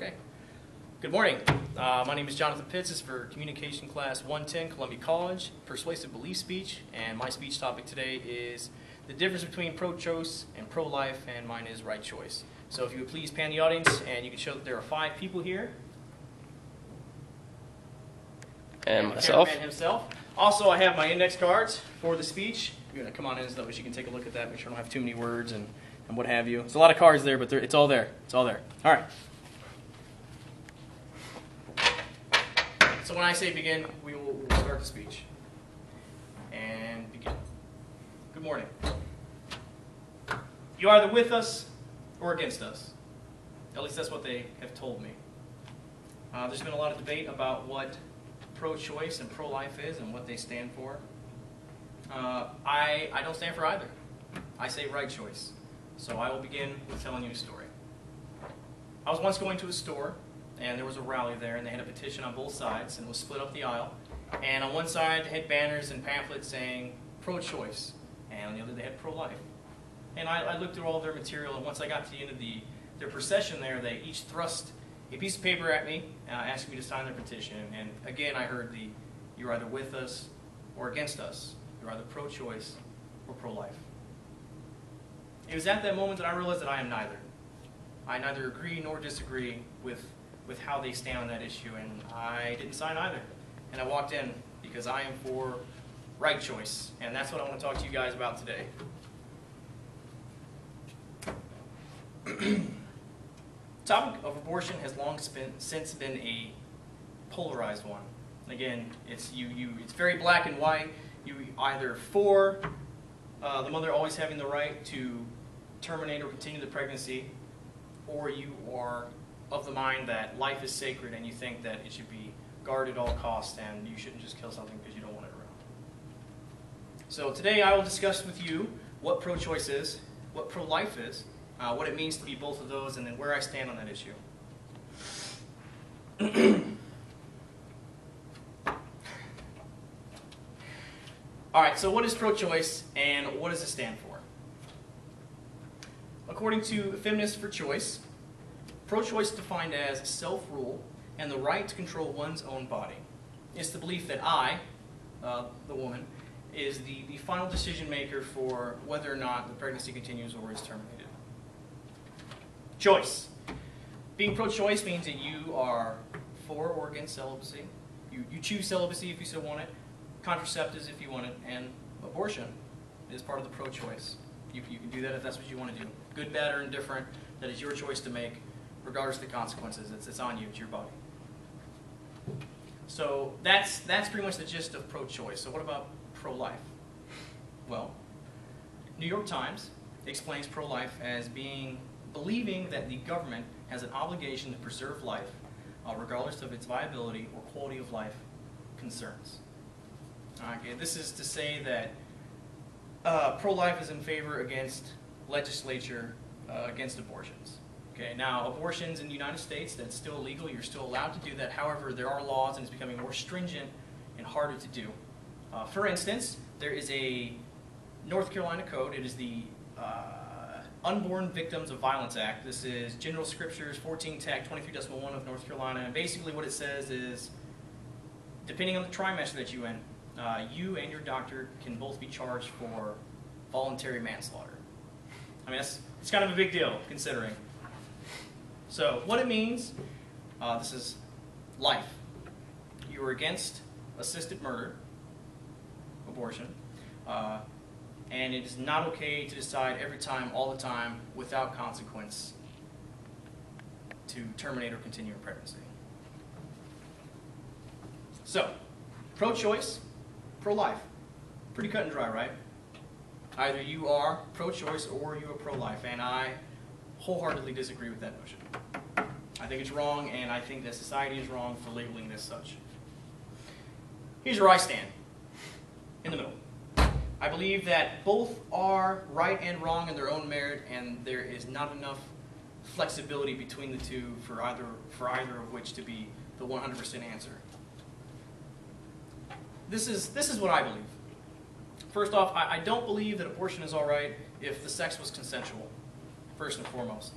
Okay. Good morning. My name is Jonathan Pitts. This is for Communication Class 110, Columbia College, Persuasive Belief Speech, and my speech topic today is the difference between pro-choice and pro-life, and mine is right choice. So if you would please pan the audience, and you can show that there are 5 people here. And myself. Cameraman himself. Also, I have my index cards for the speech. You're going to come on in so that you can take a look at that, make sure I don't have too many words and what have you. There's a lot of cards there, but it's all there. It's all there. All right. So when I say begin, we will start the speech. And begin. Good morning. You're either with us or against us. At least that's what they have told me. There's been a lot of debate about what pro-choice and pro-life is and what they stand for. I don't stand for either. I say right choice. So I will begin with telling you a story. I was once going to a store, and there was a rally there, and they had a petition on both sides, and it was split up the aisle. And on one side, they had banners and pamphlets saying pro-choice, and on the other, they had pro-life. And I looked through all their material, and once I got to the end of their procession there, they each thrust a piece of paper at me, asking me to sign their petition. And again, I heard you're either with us or against us. You're either pro-choice or pro-life. It was at that moment that I realized that I am neither. I neither agree nor disagree with how they stand on that issue, and I didn't sign either. And I walked in because I am for right choice, and that's what I want to talk to you guys about today. The topic of abortion has long since been a polarized one. Again, it's very black and white. You either for the mother always having the right to terminate or continue the pregnancy, or you are of the mind that life is sacred and you think that it should be guarded at all costs and you shouldn't just kill something because you don't want it around. So today I will discuss with you what pro-choice is, what pro-life is, what it means to be both of those, and then where I stand on that issue. All right, so what is pro-choice and what does it stand for? According to Feminists for Choice, pro-choice is defined as self-rule and the right to control one's own body. It's the belief that I, the woman, is the final decision maker for whether or not the pregnancy continues or is terminated. Choice. Being pro-choice means that you are for or against celibacy. You choose celibacy if you still want it, contraceptives if you want it, and abortion is part of the pro-choice. You can do that if that's what you want to do. Good, bad, or indifferent, that is your choice to make, regardless of the consequences. It's on you, it's your body. So that's pretty much the gist of pro-choice. So what about pro-life? Well, New York Times explains pro-life as believing that the government has an obligation to preserve life, regardless of its viability or quality of life concerns. Okay, this is to say that pro-life is in favor against legislature against abortions. Okay, now abortions in the United States, that's still illegal. You're still allowed to do that. However, there are laws and it's becoming more stringent and harder to do. For instance, there is a North Carolina code. It is the Unborn Victims of Violence Act. This is General Scriptures 14 Tech 23.1 of North Carolina. And basically what it says is, depending on the trimester that you're in, you and your doctor can both be charged for voluntary manslaughter. I mean, it's kind of a big deal, considering. So, what it means, this is life. You are against assisted murder, abortion, and it is not okay to decide every time, all the time, without consequence, to terminate or continue a pregnancy. So, pro-choice, pro-life. Pretty cut and dry, right? Either you are pro-choice or you are pro-life, and I wholeheartedly disagree with that notion. I think it's wrong, and I think that society is wrong for labeling this such. Here's where I stand, in the middle. I believe that both are right and wrong in their own merit, and there is not enough flexibility between the two for either of which to be the 100% answer. This is what I believe. First off, I don't believe that abortion is all right if the sex was consensual, first and foremost.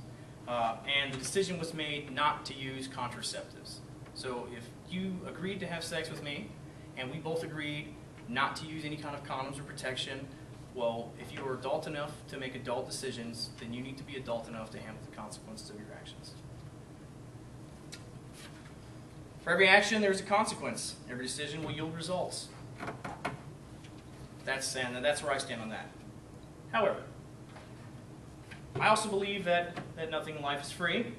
and the decision was made not to use contraceptives. So if you agreed to have sex with me, and we both agreed not to use any kind of condoms or protection, well, if you are adult enough to make adult decisions, then you need to be adult enough to handle the consequences of your actions. For every action, there's a consequence. Every decision will yield results. That's where I stand on that. However, I also believe that nothing in life is free,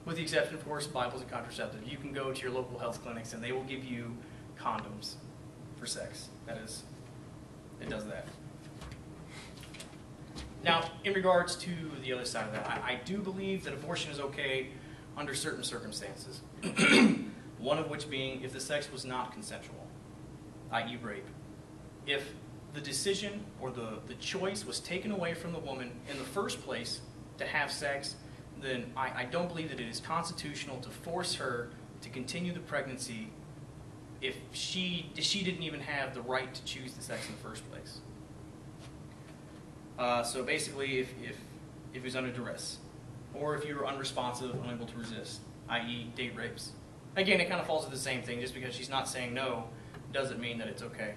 with the exception, of course, Bibles and contraceptives. You can go to your local health clinics and they will give you condoms for sex. It does that. Now, in regards to the other side of that, I do believe that abortion is okay under certain circumstances. One of which being if the sex was not consensual, i.e. rape. If the decision or the choice was taken away from the woman in the first place to have sex, then I don't believe that it is constitutional to force her to continue the pregnancy if she didn't even have the right to choose the sex in the first place. So basically, if it was under duress, or if you were unresponsive, unable to resist, i.e. date rapes. Again, it kind of falls to the same thing. Just because she's not saying no doesn't mean that it's okay.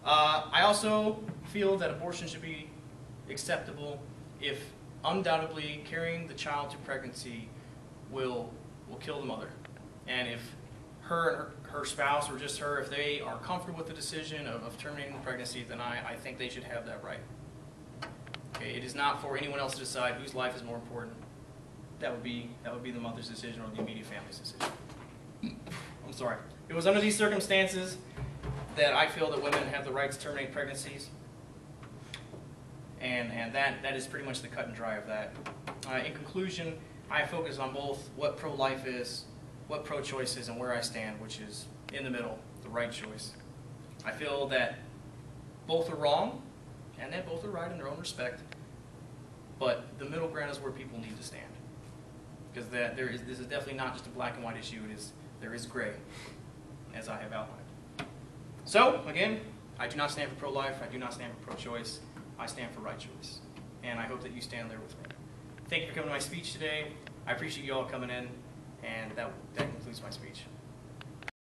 I also feel that abortion should be acceptable if undoubtedly carrying the child to pregnancy will kill the mother. And if her and her spouse, or just her, if they are comfortable with the decision of terminating the pregnancy, then I think they should have that right. Okay, it is not for anyone else to decide whose life is more important. That would be the mother's decision or the immediate family's decision. I'm sorry. It was under these circumstances that I feel that women have the right to terminate pregnancies. And that is pretty much the cut and dry of that. In conclusion, I focus on both what pro-life is, what pro-choice is, and where I stand, which is in the middle, the right choice. I feel that both are wrong, and that both are right in their own respect, but the middle ground is where people need to stand. Because this is definitely not just a black and white issue, there is gray, as I have outlined. So, again, I do not stand for pro-life, I do not stand for pro-choice, I stand for right choice. And I hope that you stand there with me. Thank you for coming to my speech today. I appreciate you all coming in, and that concludes my speech.